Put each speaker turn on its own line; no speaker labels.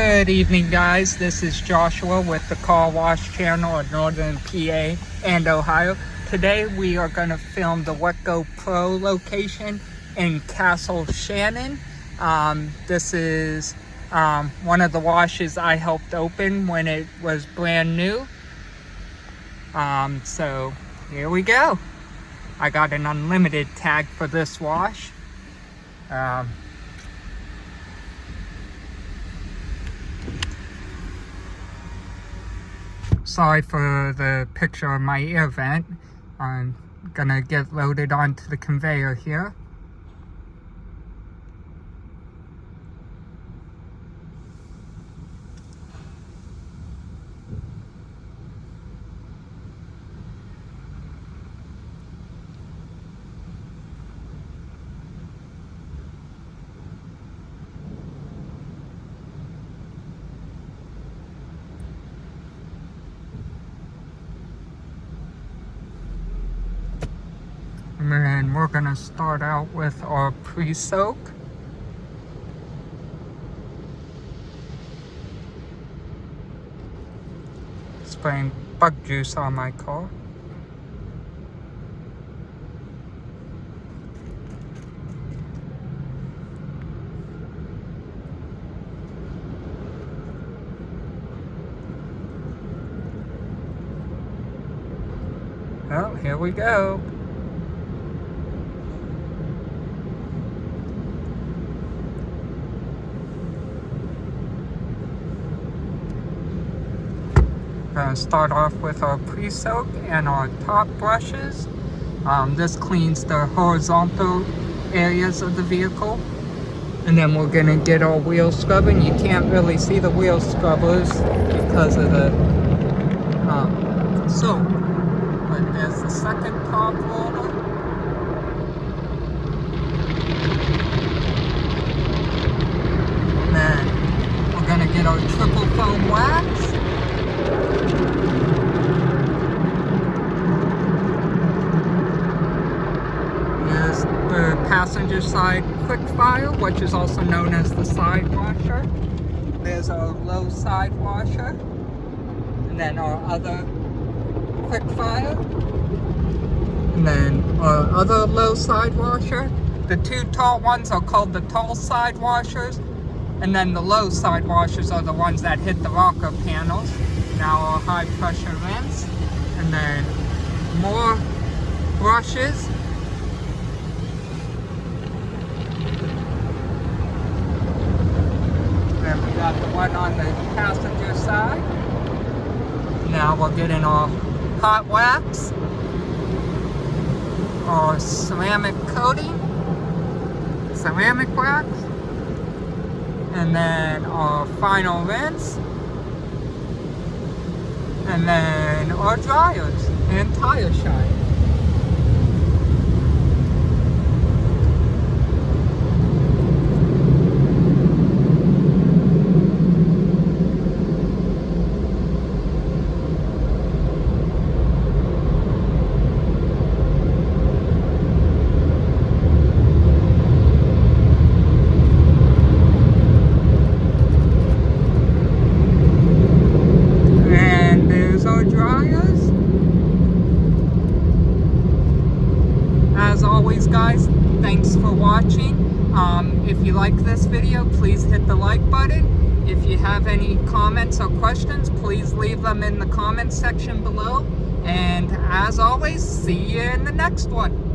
Good evening, guys. This is Joshua with the Carwash channel in Northern PA and Ohio. Today we are going to film the WetGo Pro location in Castle Shannon. This is one of the washes I helped open when it was brand new. So here we go. I got an unlimited tag for this wash. Sorry for the picture of my air vent. I'm gonna get loaded onto the conveyor here. And we're gonna start out with our pre-soak. Spraying bug juice on my car. Well, here we go. Gonna start off with our pre-soak and our top brushes. This cleans the horizontal areas of the vehicle. And then we're gonna get our wheel scrubbing. You can't really see the wheel scrubbers because of the soap. But there's the second top roller. And then we're gonna get our triple foam wax. Here's the passenger side quick fire, which is also known as the side washer. There's our low side washer, and then our other quick fire, and then our other low side washer. The two tall ones are called the tall side washers, and then the low side washers are the ones that hit the rocker panels. Now our high pressure rinse, and then more brushes. Then we got the one on the passenger side. Now we're getting our hot wax, our ceramic coating, ceramic wax, and then our final rinse. And then our dryers and tire shine. As always, guys, thanks for watching. If you like this video, please hit the like button. If you have any comments or questions, please leave them in the comments section below. And as always, see you in the next one.